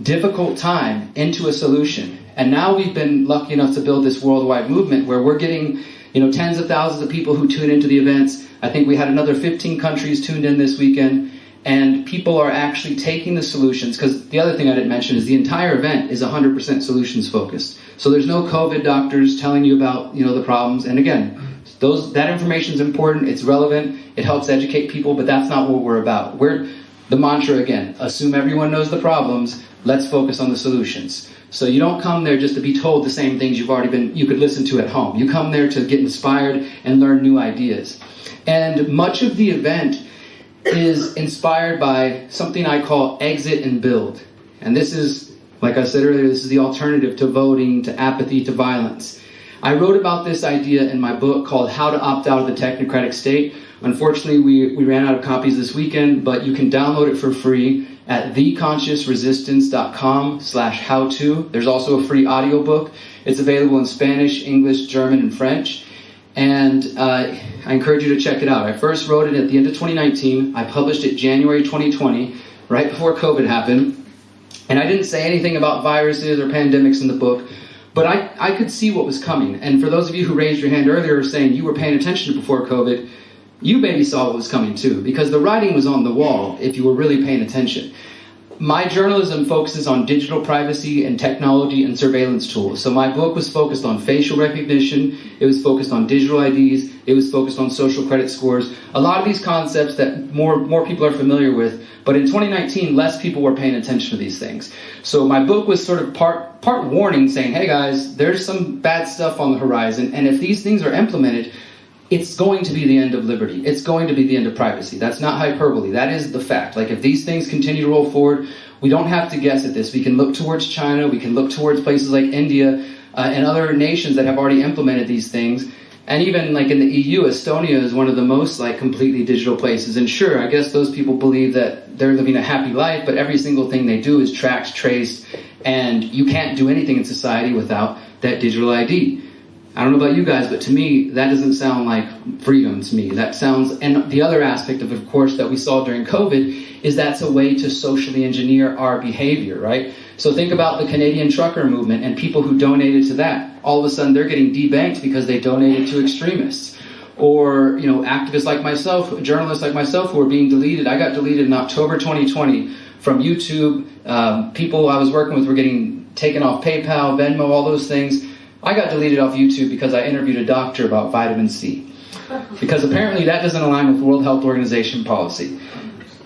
difficult time into a solution. And now we've been lucky enough to build this worldwide movement where we're getting tens of thousands of people who tune into the events. I think we had another 15 countries tuned in this weekend. And people are actually taking the solutions, because the other thing I didn't mention is the entire event is 100% solutions focused. So there's no COVID doctors telling you about the problems. And again, that information is important, it's relevant, it helps educate people, but that's not what we're about. The mantra again, assume everyone knows the problems, let's focus on the solutions. So you don't come there just to be told the same things you could listen to at home. You come there to get inspired and learn new ideas. And much of the event is inspired by something I call exit and build. And this is, like I said earlier, this is the alternative to voting, to apathy, to violence. I wrote about this idea in my book called How to Opt Out of the Technocratic State. Unfortunately, we ran out of copies this weekend, but you can download it for free at theconsciousresistance.com/how-to. There's also a free audiobook. It's available in Spanish, English, German, and French. And I encourage you to check it out. I first wrote it at the end of 2019. I published it January 2020, right before COVID happened. And I didn't say anything about viruses or pandemics in the book, but I could see what was coming. And for those of you who raised your hand earlier saying you were paying attention before COVID, you maybe saw what was coming too, because the writing was on the wall if you were really paying attention. My journalism focuses on digital privacy and technology and surveillance tools. So my book was focused on facial recognition, it was focused on digital IDs, it was focused on social credit scores. A lot of these concepts that more people are familiar with, but in 2019, less people were paying attention to these things. So my book was sort of part warning saying, hey guys, there's some bad stuff on the horizon, and if these things are implemented, it's going to be the end of liberty. It's going to be the end of privacy. That's not hyperbole. That is the fact. Like if these things continue to roll forward, we don't have to guess at this. We can look towards China. We can look towards places like India and other nations that have already implemented these things. And even like in the EU, Estonia is one of the most completely digital places. And sure, I guess those people believe that they're living a happy life, but every single thing they do is tracked, traced, and you can't do anything in society without that digital ID. I don't know about you guys, but to me, that doesn't sound like freedom to me. That sounds, and the other aspect of course, that we saw during COVID is that's a way to socially engineer our behavior, right? So think about the Canadian trucker movement and people who donated to that. All of a sudden, they're getting debanked because they donated to extremists. Or, activists like myself, journalists like myself who are being deleted. I got deleted in October 2020 from YouTube. People I was working with were getting taken off PayPal, Venmo, all those things. I got deleted off YouTube because I interviewed a doctor about vitamin C. Because apparently that doesn't align with World Health Organization policy.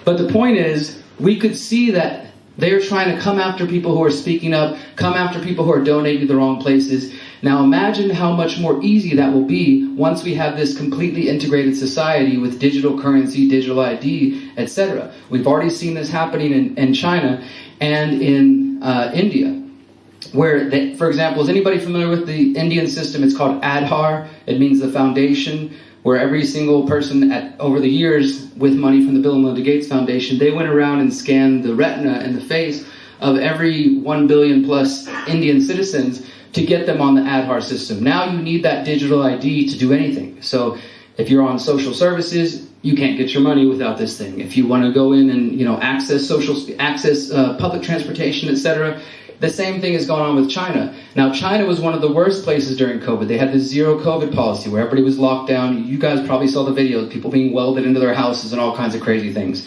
But the point is, we could see that they're trying to come after people who are speaking up, come after people who are donating to the wrong places. Now imagine how much more easy that will be once we have this completely integrated society with digital currency, digital ID, etc. We've already seen this happening in China and in India. Where, for example, is anybody familiar with the Indian system? It's called Aadhaar. It means the foundation, where every single person over the years with money from the Bill and Melinda Gates Foundation, they went around and scanned the retina and the face of every 1 billion plus Indian citizens to get them on the Aadhaar system. Now you need that digital ID to do anything. So if you're on social services, you can't get your money without this thing. If you want to go in and access public transportation, etc., the same thing is going on with China. Now, China was one of the worst places during COVID. They had the zero COVID policy where everybody was locked down. You guys probably saw the videos, people being welded into their houses and all kinds of crazy things.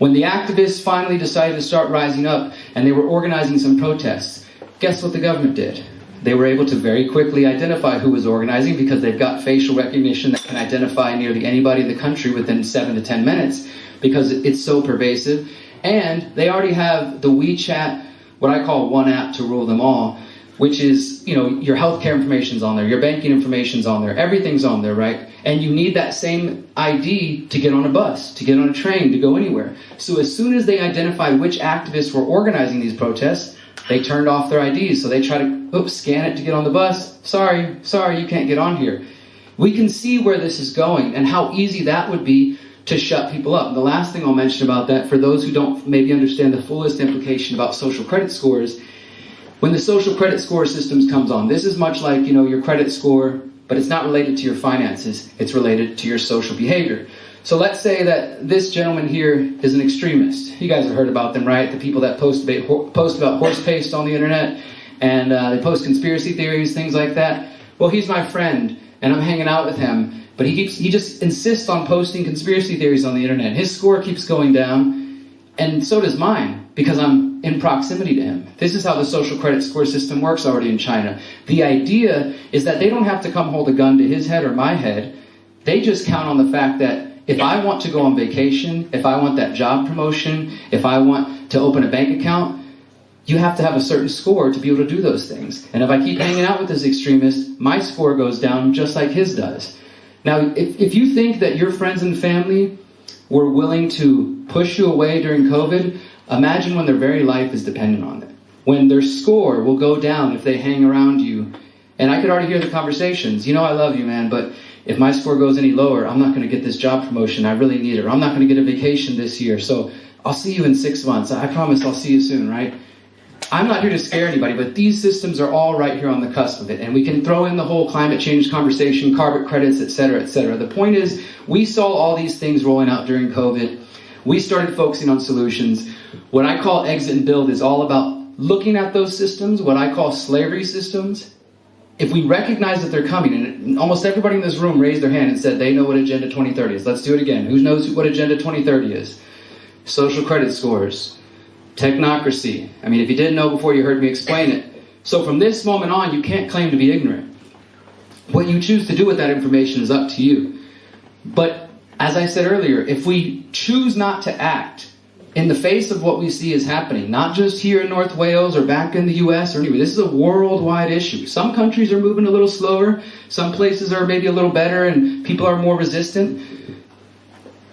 When the activists finally decided to start rising up and they were organizing some protests, guess what the government did? They were able to very quickly identify who was organizing because they've got facial recognition that can identify nearly anybody in the country within 7 to 10 minutes because it's so pervasive. And they already have the WeChat, what I call one app to rule them all, which is, your healthcare information's on there, your banking information's on there, everything's on there, right? And you need that same ID to get on a bus, to get on a train, to go anywhere. So as soon as they identify which activists were organizing these protests, they turned off their IDs. So they try to scan it to get on the bus. Sorry, you can't get on here. We can see where this is going and how easy that would be to shut people up. And the last thing I'll mention about that, for those who don't maybe understand the fullest implication about social credit scores, when the social credit score systems comes on, this is much like, your credit score, but it's not related to your finances. It's related to your social behavior. So let's say that this gentleman here is an extremist. You guys have heard about them, right? The people that post about horse paste on the internet, and they post conspiracy theories, things like that. Well, he's my friend, and I'm hanging out with him, but he just insists on posting conspiracy theories on the internet. His score keeps going down, and so does mine, because I'm in proximity to him. This is how the social credit score system works already in China. The idea is that they don't have to come hold a gun to his head or my head. They just count on the fact that if I want to go on vacation, if I want that job promotion, if I want to open a bank account, you have to have a certain score to be able to do those things. And if I keep hanging out with this extremist, my score goes down just like his does. Now, if you think that your friends and family were willing to push you away during COVID, imagine when their very life is dependent on it. When their score will go down if they hang around you. And I could already hear the conversations. I love you, man, but if my score goes any lower, I'm not going to get this job promotion. I really need it. Or I'm not going to get a vacation this year. So I'll see you in 6 months. I promise I'll see you soon, right? I'm not here to scare anybody, but these systems are all right here on the cusp of it. And we can throw in the whole climate change conversation, carbon credits, et cetera, et cetera. The point is, we saw all these things rolling out during COVID. We started focusing on solutions. What I call exit and build is all about looking at those systems, what I call slavery systems. If we recognize that they're coming, and almost everybody in this room raised their hand and said they know what Agenda 2030 is. Let's do it again. Who knows what Agenda 2030 is? Social credit scores. Technocracy. If you didn't know before, you heard me explain it. So from this moment on, you can't claim to be ignorant. What you choose to do with that information is up to you. But as I said earlier, if we choose not to act in the face of what we see is happening, not just here in North Wales or back in the US or anywhere, this is a worldwide issue. Some countries are moving a little slower, some places are maybe a little better, and people are more resistant.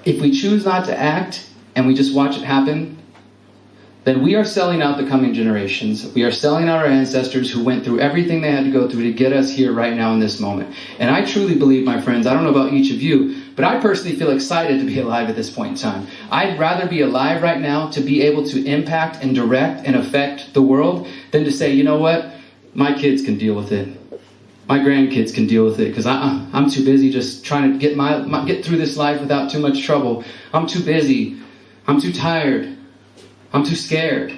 If we choose not to act and we just watch it happen, then we are selling out the coming generations. We are selling out our ancestors who went through everything they had to go through to get us here right now in this moment. And I truly believe, my friends, I don't know about each of you, but I personally feel excited to be alive at this point in time. I'd rather be alive right now to be able to impact and direct and affect the world than to say, you know what, my kids can deal with it. My grandkids can deal with it because I'm too busy just trying to get through this life without too much trouble. I'm too busy. I'm too tired. I'm too scared.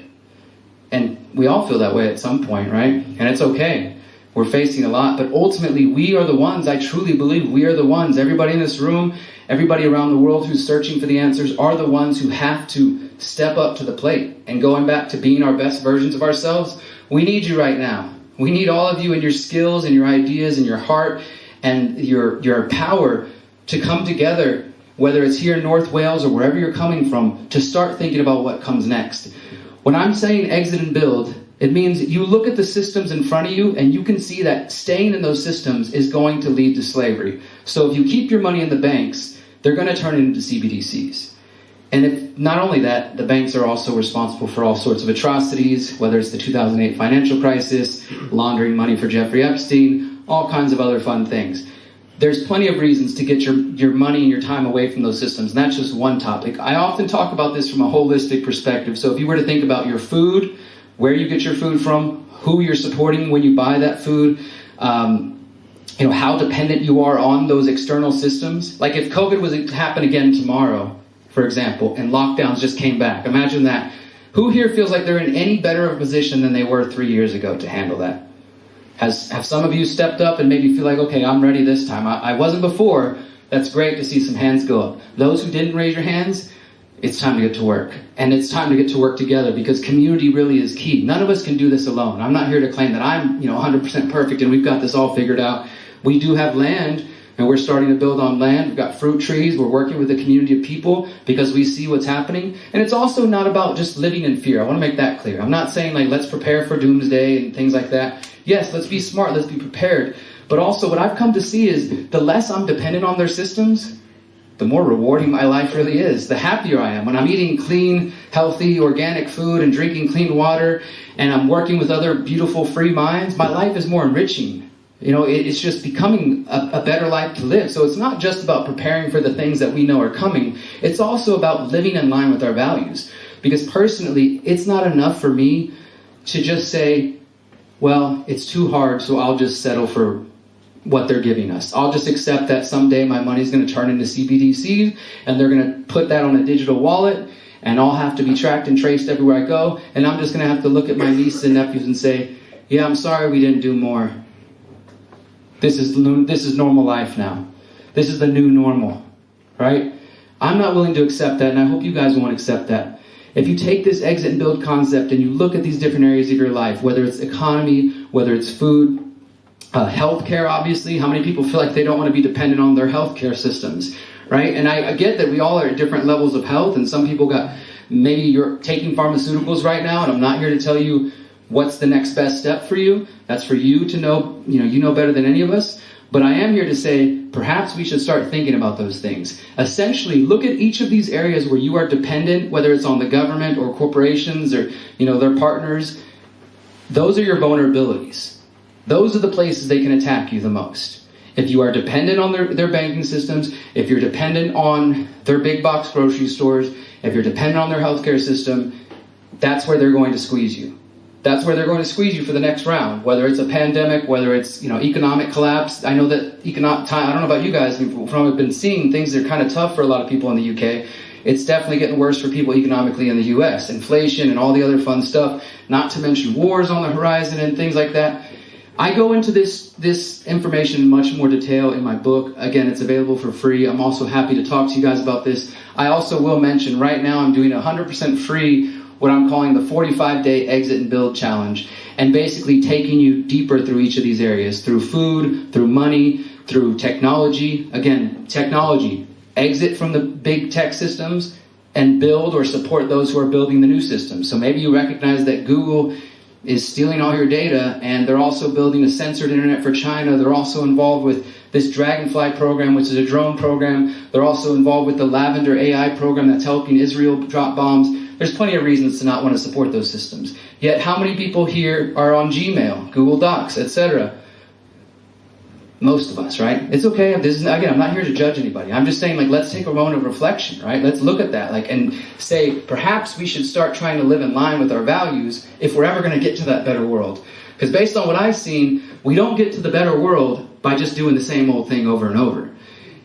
And we all feel that way at some point, right? And it's okay. We're facing a lot, but ultimately we are the ones, I truly believe we are the ones, everybody in this room, everybody around the world who's searching for the answers are the ones who have to step up to the plate. And going back to being our best versions of ourselves, we need you right now. We need all of you and your skills and your ideas and your heart and your power to come together, whether it's here in North Wales or wherever you're coming from, to start thinking about what comes next. When I'm saying exit and build, it means you look at the systems in front of you and you can see that staying in those systems is going to lead to slavery. So if you keep your money in the banks, they're going to turn it into CBDCs. And if not only that, the banks are also responsible for all sorts of atrocities, whether it's the 2008 financial crisis, laundering money for Jeffrey Epstein, all kinds of other fun things. There's plenty of reasons to get your money and your time away from those systems, and that's just one topic. I often talk about this from a holistic perspective. So if you were to think about your food, where you get your food from, who you're supporting when you buy that food, how dependent you are on those external systems. Like if COVID was to happen again tomorrow, for example, and lockdowns just came back, imagine that. Who here feels like they're in any better of a position than they were 3 years ago to handle that? Have some of you stepped up and maybe feel like, okay, I'm ready this time. I wasn't before. That's great to see some hands go up. Those who didn't raise your hands, it's time to get to work. And it's time to get to work together, because community really is key. None of us can do this alone. I'm not here to claim that I'm 100% perfect and we've got this all figured out. We do have land, and we're starting to build on land. We've got fruit trees. We're working with a community of people because we see what's happening. And it's also not about just living in fear. I want to make that clear. I'm not saying like let's prepare for doomsday and things like that. Yes, let's be smart. Let's be prepared. But also what I've come to see is the less I'm dependent on their systems, the more rewarding my life really is. The happier I am. When I'm eating clean, healthy, organic food and drinking clean water, and I'm working with other beautiful, free minds, my life is more enriching. It's just becoming a better life to live. So it's not just about preparing for the things that we know are coming. It's also about living in line with our values. Because personally, it's not enough for me to just say, well, it's too hard, so I'll just settle for what they're giving us. I'll just accept that someday my money's going to turn into CBDCs, and they're going to put that on a digital wallet, and I'll have to be tracked and traced everywhere I go, and I'm just going to have to look at my nieces and nephews and say, yeah, I'm sorry we didn't do more. This is normal life now. This is the new normal, right? I'm not willing to accept that, and I hope you guys won't accept that. If you take this exit and build concept and you look at these different areas of your life, whether it's economy, whether it's food, healthcare, obviously, how many people feel like they don't want to be dependent on their healthcare systems, right? And I get that we all are at different levels of health, and some people maybe you're taking pharmaceuticals right now, and I'm not here to tell you what's the next best step for you. That's for you to know, you know better than any of us. But I am here to say, perhaps we should start thinking about those things. Essentially, look at each of these areas where you are dependent, whether it's on the government or corporations or, their partners. Those are your vulnerabilities. Those are the places they can attack you the most. If you are dependent on their banking systems, if you're dependent on their big box grocery stores, if you're dependent on their healthcare system, that's where they're going to squeeze you. That's where they're going to squeeze you for the next round, whether it's a pandemic, whether it's economic collapse. I know that I don't know about you guys, from what I've been seeing, things are kind of tough for a lot of people in the UK. It's definitely getting worse for people economically in the US. Inflation and all the other fun stuff, not to mention wars on the horizon and things like that. I go into this information in much more detail in my book. Again, it's available for free. I'm also happy to talk to you guys about this. I also will mention right now I'm doing 100% free what I'm calling the 45-day exit and build challenge, and basically taking you deeper through each of these areas, through food, through money, through technology. Again, technology, exit from the big tech systems and build or support those who are building the new systems. So maybe you recognize that Google is stealing all your data, and they're also building a censored internet for China. They're also involved with this Dragonfly program, which is a drone program. They're also involved with the Lavender AI program that's helping Israel drop bombs. There's plenty of reasons to not want to support those systems. Yet how many people here are on Gmail, Google Docs, etc.? Most of us, right? It's okay. Again, I'm not here to judge anybody. I'm just saying, let's take a moment of reflection, right? Let's look at that, and say, perhaps we should start trying to live in line with our values if we're ever going to get to that better world. Because based on what I've seen, we don't get to the better world by just doing the same old thing over and over.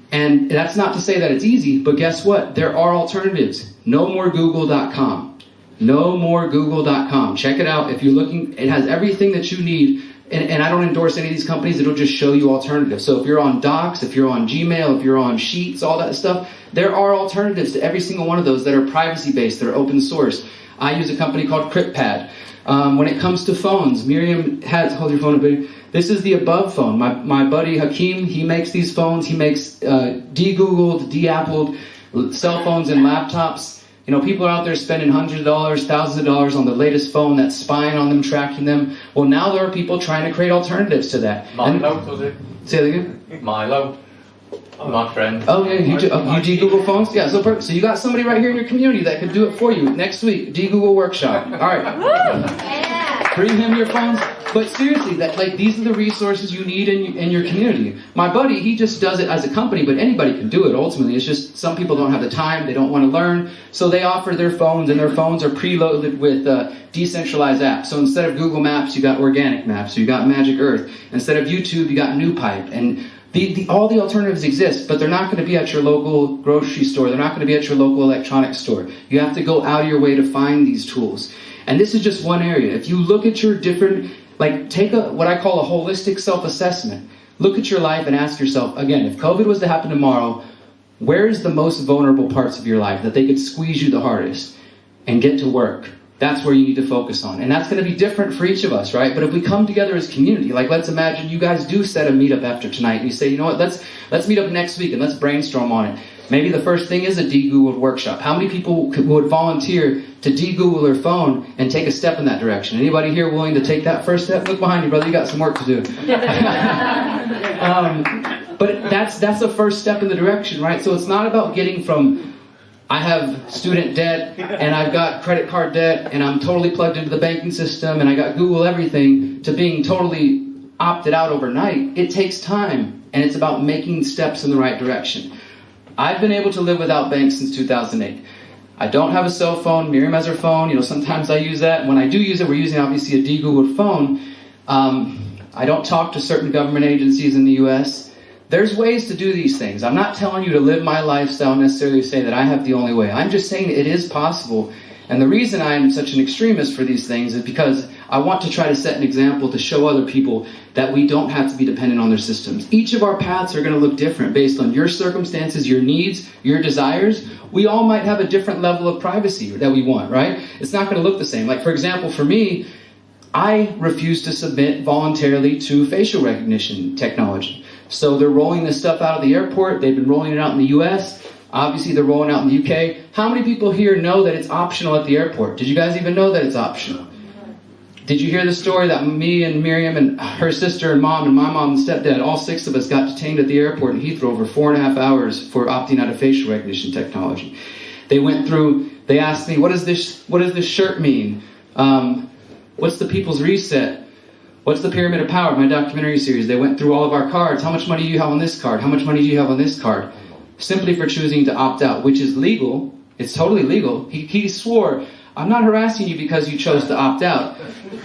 And that's not to say that it's easy, but guess what? There are alternatives. No more Google.com. No more Google.com. Check it out. If you're looking, it has everything that you need. And I don't endorse any of these companies. It'll just show you alternatives. So if you're on Docs, if you're on Gmail, if you're on Sheets, all that stuff, there are alternatives to every single one of those that are privacy-based, that are open source. I use a company called CryptPad. When it comes to phones, Miriam hold your phone a bit. This is the Above phone. My buddy Hakeem, he makes these phones. He makes de-Googled, de-Appled cell phones and laptops. People are out there spending hundreds of dollars, thousands of dollars on the latest phone that's spying on them, tracking them. Well, now there are people trying to create alternatives to that. Milo does it. Say that again? Milo. My friend. Oh, yeah, you de-Google phones? Yeah, so you got somebody right here in your community that could do it for you next week. De-Google workshop. All right. Bring him your phones. But seriously, these are the resources you need in your community. My buddy, he just does it as a company, but anybody can do it ultimately. It's just some people don't have the time, they don't want to learn, so they offer their phones, and their phones are preloaded with decentralized apps. So instead of Google Maps, you got Organic Maps, you got Magic Earth. Instead of YouTube, you got NewPipe. And all the alternatives exist, but they're not going to be at your local grocery store. They're not going to be at your local electronics store. You have to go out of your way to find these tools. And this is just one area. If you look at your different, take what I call a holistic self-assessment. Look at your life and ask yourself, again, if COVID was to happen tomorrow, Where's the most vulnerable parts of your life that they could squeeze you the hardest and get to work? That's where you need to focus on. And that's going to be different for each of us, right? But if we come together as community, like let's imagine you guys do set a meetup after tonight and you say, you know what, let's meet up next week and let's brainstorm on it. Maybe the first thing is a de-Googled workshop. How many people would volunteer to de-Google their phone and take a step in that direction? Anybody here willing to take that first step? Look behind you, brother. You got some work to do. But that's the first step in the direction, right? So it's not about getting from, I have student debt and I've got credit card debt and I'm totally plugged into the banking system and I got Google everything, to being totally opted out overnight. It takes time, and it's about making steps in the right direction. I've been able to live without banks since 2008. I don't have a cell phone. Miriam has her phone. Sometimes I use that. When I do use it, we're using obviously a de-Googled phone. I don't talk to certain government agencies in the U.S. There's ways to do these things. I'm not telling you to live my lifestyle necessarily to say that I have the only way. I'm just saying it is possible. And the reason I'm such an extremist for these things is because I want to try to set an example to show other people that we don't have to be dependent on their systems. Each of our paths are going to look different based on your circumstances, your needs, your desires. We all might have a different level of privacy that we want, right? It's not going to look the same. Like, for example, for me, I refuse to submit voluntarily to facial recognition technology. So they're rolling this stuff out of the airport. They've been rolling it out in the US. Obviously, they're rolling out in the UK. How many people here know that it's optional at the airport? Did you guys even know that it's optional? Did you hear the story that me and Miriam and her sister and mom and my mom and stepdad, all 6 of us got detained at the airport in Heathrow for 4.5 hours for opting out of facial recognition technology? They asked me, what does this shirt mean? What's the People's Reset? What's the Pyramid of Power? My documentary series. They went through all of our cards. How much money do you have on this card? How much money do you have on this card? Simply for choosing to opt out, which is legal. It's totally legal. He swore, I'm not harassing you because you chose to opt out.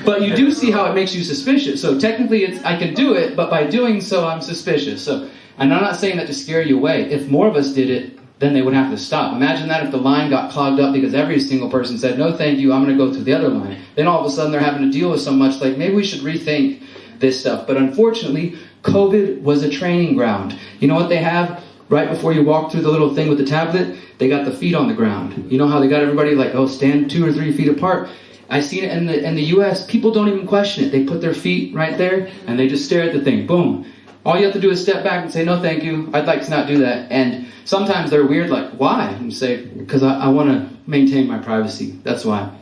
But you do see how it makes you suspicious. So technically, I can do it, but by doing so, I'm suspicious. And I'm not saying that to scare you away. If more of us did it, then they would have to stop. Imagine that if the line got clogged up because every single person said, no, thank you, I'm going to go through the other line. Then all of a sudden, they're having to deal with so much, like, maybe we should rethink this stuff. But unfortunately, COVID was a training ground. You know what they have? Right before you walk through the little thing with the tablet, they got the feet on the ground. You know how they got everybody like, oh, stand 2 or 3 feet apart? I've seen it in the US. People don't even question it. They put their feet right there, and they just stare at the thing. Boom. All you have to do is step back and say, no, thank you. I'd like to not do that. And sometimes they're weird, like, why? And you say, because I want to maintain my privacy. That's why.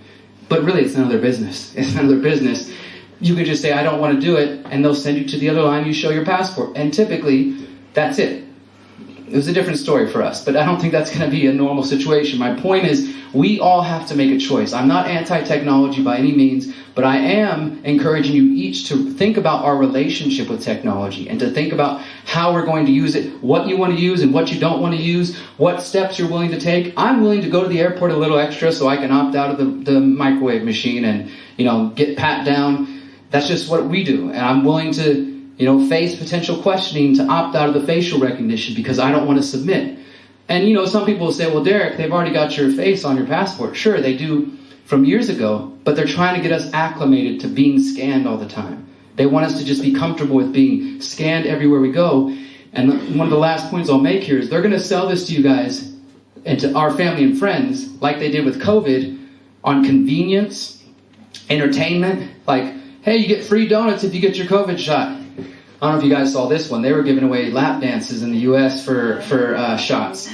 But really, it's none of their business. It's none of their business. You could just say, I don't want to do it, and they'll send you to the other line. You show your passport. And typically, that's it. It was a different story for us, but I don't think that's going to be a normal situation. My point is, we all have to make a choice. I'm not anti-technology by any means, but I am encouraging you each to think about our relationship with technology and to think about how we're going to use it, what you want to use and what you don't want to use, what steps you're willing to take. I'm willing to go to the airport a little extra so I can opt out of the microwave machine and, get pat down. That's just what we do. And I'm willing to face potential questioning to opt out of the facial recognition because I don't want to submit. And, some people will say, well, Derrick, they've already got your face on your passport. Sure, they do from years ago, but they're trying to get us acclimated to being scanned all the time. They want us to just be comfortable with being scanned everywhere we go. And one of the last points I'll make here is they're going to sell this to you guys and to our family and friends like they did with COVID on convenience, entertainment, like, hey, you get free donuts if you get your COVID shot. I don't know if you guys saw this one. They were giving away lap dances in the U.S. for shots.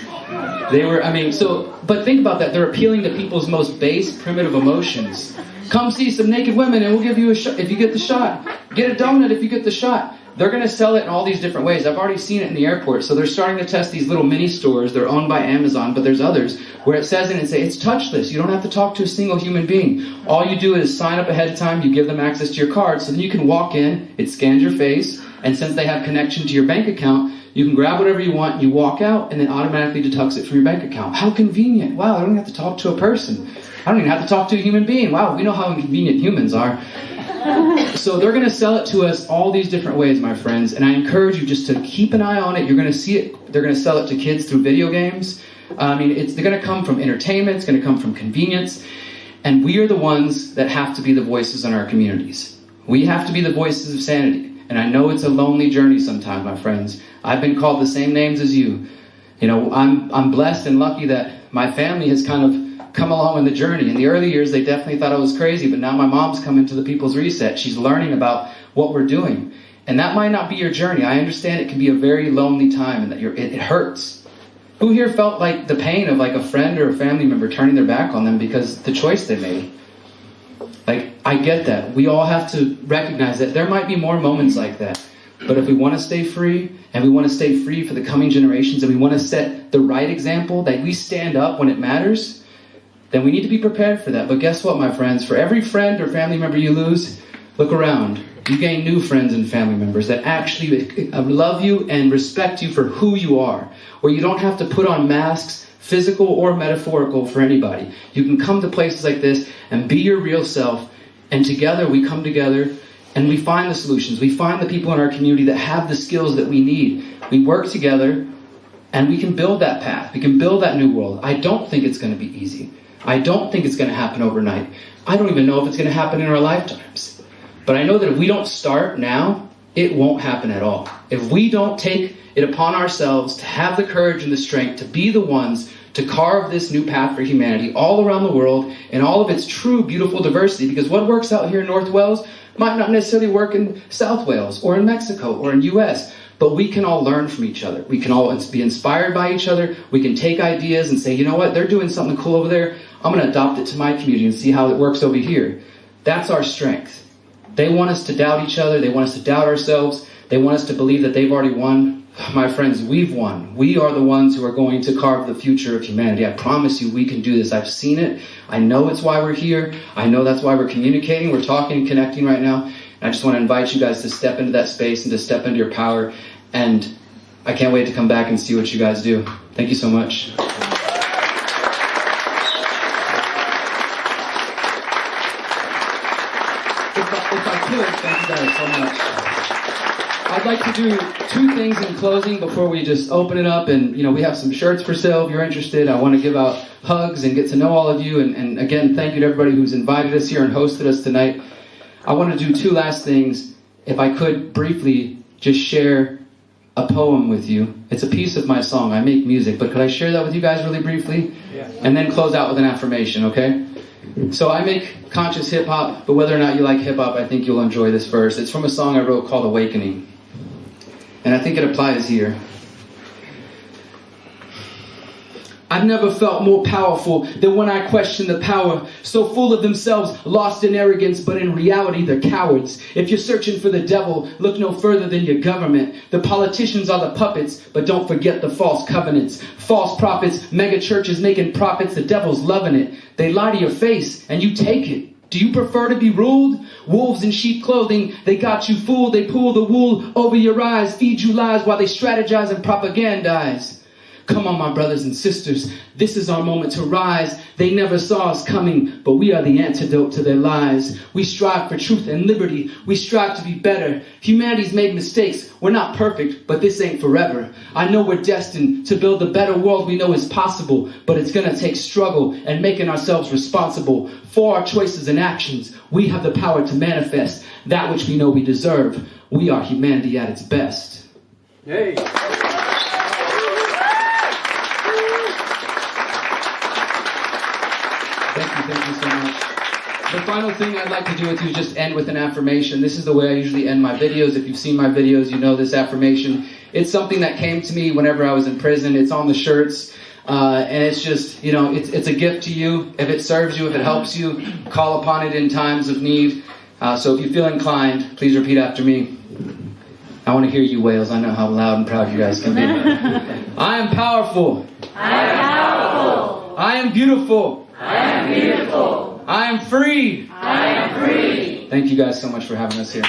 But think about that. They're appealing to people's most base, primitive emotions. Come see some naked women and we'll give you a shot if you get the shot. Get a donut if you get the shot. They're going to sell it in all these different ways. I've already seen it in the airport. So they're starting to test these little mini stores. They're owned by Amazon, but there's others where it says in it, it's touchless. You don't have to talk to a single human being. All you do is sign up ahead of time. You give them access to your card. So then you can walk in. It scans your face. And since they have connection to your bank account, you can grab whatever you want, you walk out, and then automatically deducts it from your bank account. How convenient. Wow, I don't have to talk to a person. I don't even have to talk to a human being. Wow, we know how inconvenient humans are. So they're going to sell it to us all these different ways, my friends. And I encourage you just to keep an eye on it. You're going to see it. They're going to sell it to kids through video games. They're going to come from entertainment. It's going to come from convenience. And we are the ones that have to be the voices in our communities. We have to be the voices of sanity. And I know it's a lonely journey sometimes, my friends. I've been called the same names as you. You know, I'm blessed and lucky that my family has kind of come along in the journey. In the early years, they definitely thought I was crazy, but now my mom's come into the People's Reset. She's learning about what we're doing. And that might not be your journey. I understand it can be a very lonely time and that it hurts. Who here felt like the pain of like a friend or a family member turning their back on them because the choice they made? Like, I get that. We all have to recognize that there might be more moments like that. But if we want to stay free, and we want to stay free for the coming generations, and we want to set the right example, that we stand up when it matters, then we need to be prepared for that. But guess what, my friends? For every friend or family member you lose, look around. You gain new friends and family members that actually love you and respect you for who you are, where you don't have to put on masks, physical or metaphorical, for anybody. You can come to places like this and be your real self, and together we come together and we find the solutions. We find the people in our community that have the skills that we need. We work together and we can build that path. We can build that new world. I don't think it's going to be easy. I don't think it's going to happen overnight. I don't even know if it's going to happen in our lifetimes. But I know that if we don't start now, it won't happen at all. If we don't take it upon ourselves to have the courage and the strength to be the ones to carve this new path for humanity all around the world in all of its true, beautiful diversity, because what works out here in North Wales might not necessarily work in South Wales or in Mexico or in US, but we can all learn from each other. We can all be inspired by each other. We can take ideas and say, you know what, they're doing something cool over there. I'm going to adopt it to my community and see how it works over here. That's our strength. They want us to doubt each other. They want us to doubt ourselves. They want us to believe that they've already won. My friends, we've won. We are the ones who are going to carve the future of humanity. I promise you we can do this. I've seen it. I know it's why we're here. I know that's why we're communicating. We're talking and connecting right now. And I just want to invite you guys to step into that space and to step into your power. And I can't wait to come back and see what you guys do. Thank you so much. If I could, thank you guys so much. I'd like to do 2 things in closing before we just open it up. And, you know, we have some shirts for sale if you're interested. I want to give out hugs and get to know all of you. And again, thank you to everybody who's invited us here and hosted us tonight. I want to do 2 last things. If I could briefly just share a poem with you. It's a piece of my song. I make music, but could I share that with you guys really briefly? Yeah. And then close out with an affirmation, okay? So I make conscious hip-hop, but whether or not you like hip-hop, I think you'll enjoy this verse. It's from a song I wrote called Awakening. And I think it applies here. I've never felt more powerful than when I question the power. So full of themselves, lost in arrogance, but in reality they're cowards. If you're searching for the devil, look no further than your government. The politicians are the puppets, but don't forget the false covenants. False prophets, mega churches making profits, the devil's loving it. They lie to your face, and you take it. Do you prefer to be ruled? Wolves in sheep clothing, they got you fooled. They pull the wool over your eyes, feed you lies while they strategize and propagandize. Come on, my brothers and sisters, this is our moment to rise. They never saw us coming, but we are the antidote to their lies. We strive for truth and liberty. We strive to be better. Humanity's made mistakes. We're not perfect, but this ain't forever. I know we're destined to build the better world we know is possible, but it's gonna take struggle and making ourselves responsible for our choices and actions. We have the power to manifest that which we know we deserve. We are humanity at its best. Yay. Thank you so much. The final thing I'd like to do with you is just end with an affirmation. This is the way I usually end my videos. If you've seen my videos, you know this affirmation. It's something that came to me whenever I was in prison. It's on the shirts. And it's just, you know, it's a gift to you. If it serves you, if it helps you, call upon it in times of need. So if you feel inclined, please repeat after me. I want to hear you, Wales. I know how loud and proud you guys can be. I am powerful. I am powerful. I am beautiful. I am beautiful. I am free. I am free. Thank you guys so much for having us here.